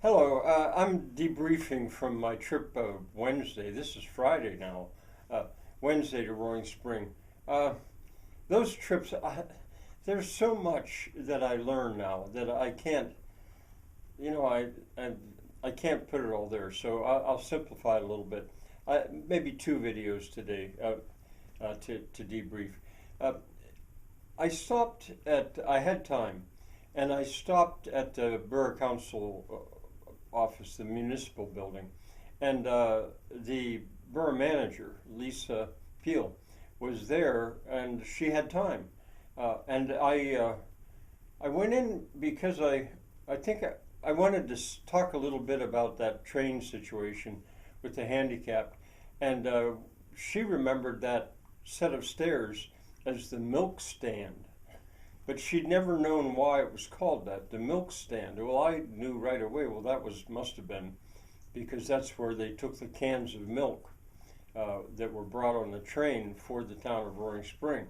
Hello, I'm debriefing from my trip Wednesday. This is Friday now. Uh, Wednesday to Roaring Spring. Uh, those trips, there's so much that I learn now that I can't, you know, I, I can't put it all there. So I'll simplify it a little bit. Maybe two videos today to debrief. Uh, I had time, and I stopped at the Borough Council office, the municipal building, and the borough manager, Lisa Peel, was there, and she had time, and I went in because I think I wanted to talk a little bit about that train situation with the handicapped, and she remembered that set of stairs as the milk stand, but she'd never known why it was called that, the milk stand. Well, I knew right away. Well, that was must have been because that's where they took the cans of milk that were brought on the train for the town of Roaring Spring.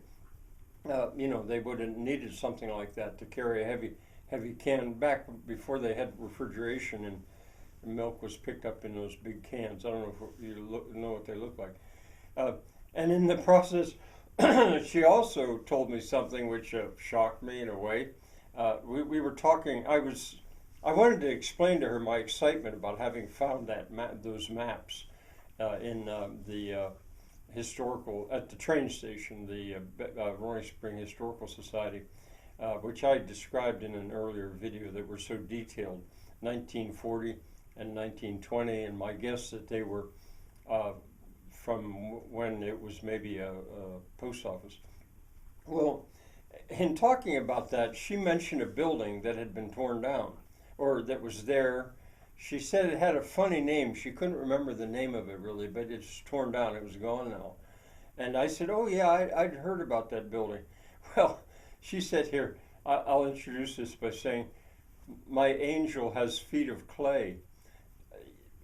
They would have needed something like that to carry a heavy can back before they had refrigeration, and milk was picked up in those big cans. I don't know if you know what they look like. Uh, and in the process, she also told me something which shocked me in a way. We were talking. I wanted to explain to her my excitement about having found those maps in the historical at the train station, the Roaring Spring Historical Society, which I described in an earlier video that were so detailed, 1940 and 1920, and my guess that they were uh, from when it was maybe a post office. Well, in talking about that, she mentioned a building that had been torn down, or that was there. She said it had a funny name. She couldn't remember the name of it really, but it's torn down. It was gone now. And I said, "Oh yeah, I'd heard about that building." Well, she said, "Here, I'll introduce this by saying, my angel has feet of clay."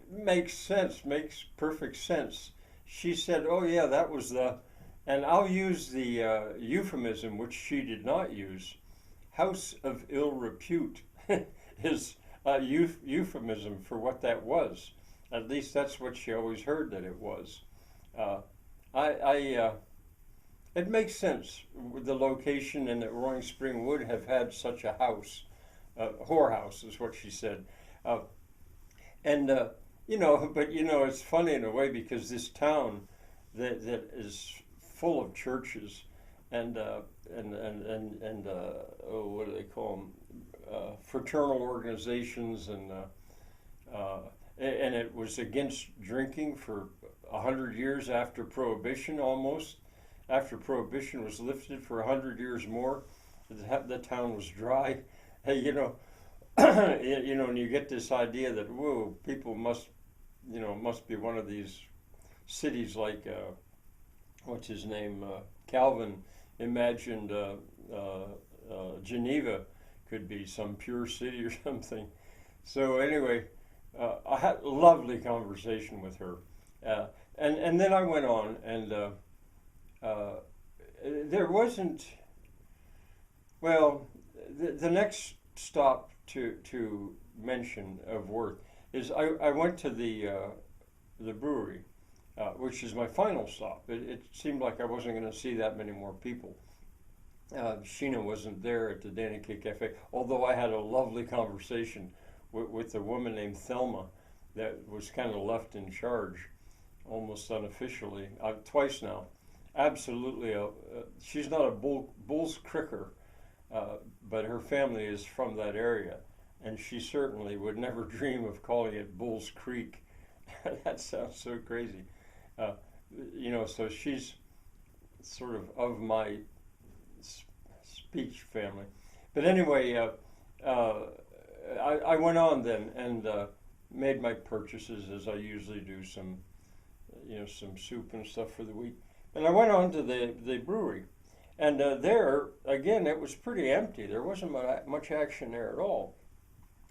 Makes sense, makes perfect sense. She said, "Oh yeah, that was the," and I'll use the euphemism which she did not use. House of ill repute is a euphemism for what that was. At least that's what she always heard that it was. Uh, I It makes sense with the location, and that Roaring Spring would have had such a house. Whorehouse is what she said. Uh, and but it's funny in a way because this town that is full of churches and what do they call them, fraternal organizations, uh, and it was against drinking for 100 years after Prohibition, almost after Prohibition was lifted for 100 years more. The town was dry. Hey, and you get this idea that whoa, people must be one of these cities like what's his name, Calvin imagined Geneva could be some pure city or something. So anyway, I had a lovely conversation with her, and then I went on, and uh, there wasn't, well, the next stop to mention of worth is I went to the brewery, which is my final stop. It seemed like I wasn't going to see that many more people. Sheena wasn't there at the Danny K Cafe, although I had a lovely conversation with a woman named Thelma that was kind of left in charge, almost unofficially, twice now. Absolutely, she's not a Bulls Cricker, but her family is from that area, and she certainly would never dream of calling it Bulls Creek. That sounds so crazy. Uh, so she's sort of my speech family. But anyway, I went on then and made my purchases as I usually do, some soup and stuff for the week. And I went on to the brewery. And there, again, it was pretty empty. There wasn't much action there at all.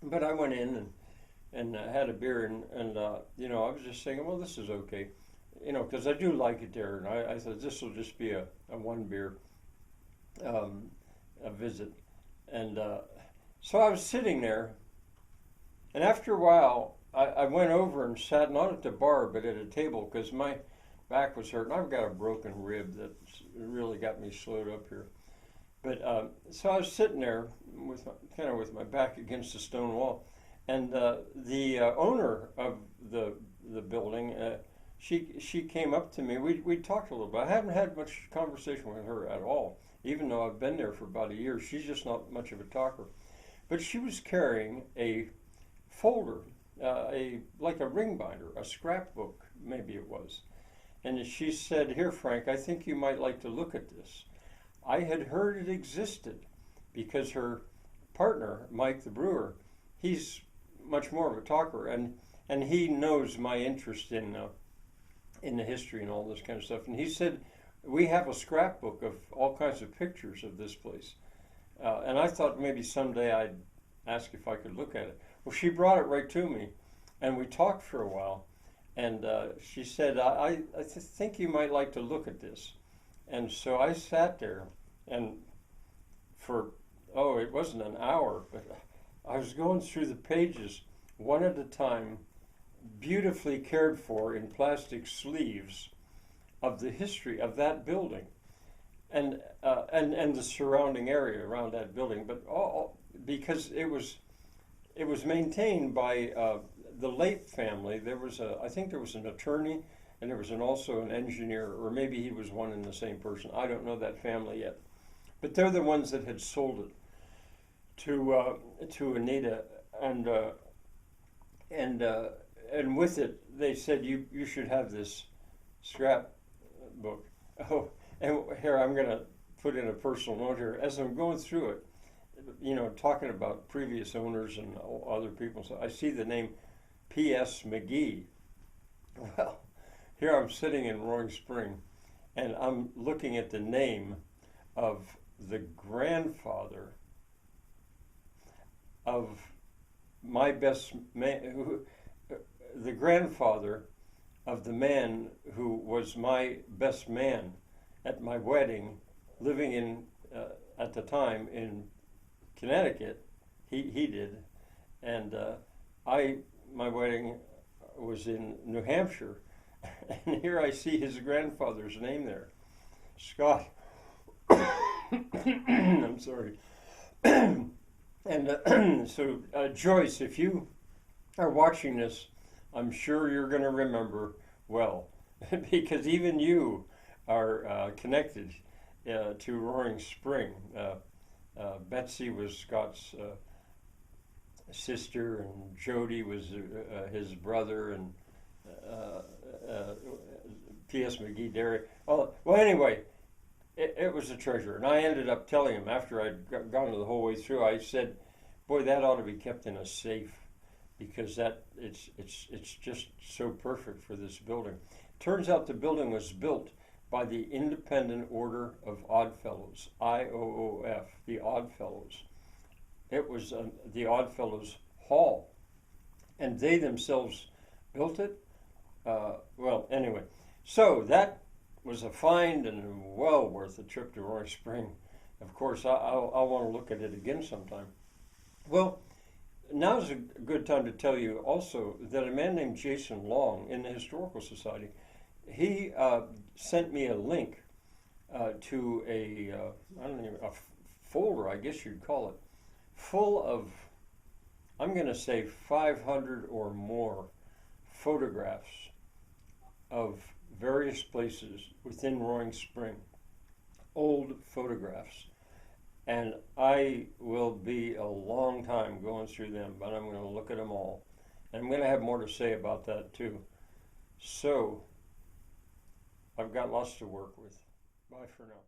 But I went in and had a beer, and I was just saying, well, this is okay. Because I do like it there. And I thought this will just be a one beer a visit. And so I was sitting there, And after a while, I went over and sat not at the bar but at a table because my back was hurting. I've got a broken rib that really got me slowed up here. But so I was sitting there with with my back against the stone wall, and the owner of the building, she came up to me. We talked a little bit. I haven't had much conversation with her at all, even though I've been there for about a year. She's just not much of a talker. But she was carrying a folder, like a ring binder, a scrapbook, maybe it was. And she said, "Here, Frank, I think you might like to look at this." I had heard it existed because her partner, Mike the brewer, he's much more of a talker, and he knows my interest in the history and all this kind of stuff. And he said, "We have a scrapbook of all kinds of pictures of this place." And I thought maybe someday I'd ask if I could look at it. Well, she brought it right to me, and we talked for a while. And she said, I think you might like to look at this." And so I sat there, and it wasn't an hour, but I was going through the pages one at a time, beautifully cared for in plastic sleeves, of the history of that building and the surrounding area around that building. But because it was maintained by the late family. I think there was an attorney, and there was also an engineer, or maybe he was one and the same person. I don't know that family yet, but they're the ones that had sold it to Anita, and with it they said you should have this scrap book. Oh, and here I'm going to put in a personal note here as I'm going through it. Talking about previous owners and other people, so I see the name P.S. McGee. Well, here I'm sitting in Roaring Spring, and I'm looking at the name of the grandfather of my best man, the grandfather of the man who was my best man at my wedding, living in at the time in Connecticut. He did, and my wedding was in New Hampshire, and here I see his grandfather's name there, Scott. I'm sorry. And so Joyce, if you are watching this, I'm sure you're going to remember well, because even you are connected to Roaring Spring. Betsy was Scott's sister, and Jody was his brother, and P.S. McGee Dairy. Well, anyway, it was a treasure, and I ended up telling him after I'd gone the whole way through. I said, "Boy, that ought to be kept in a safe, because it's just so perfect for this building." Turns out the building was built by the Independent Order of Oddfellows, IOOF, the Oddfellows. It was the Oddfellows Hall, and they themselves built it. Well, anyway, so that was a find and well worth a trip to Roaring Spring. Of course, I'll want to look at it again sometime. Well, now's a good time to tell you also that a man named Jason Long in the Historical Society, he sent me a link to a folder, I guess you'd call it, full of, I'm going to say 500 or more photographs of various places within Roaring Spring, old photographs. And I will be a long time going through them, but I'm going to look at them all. And I'm going to have more to say about that too. So, I've got lots to work with. Bye for now.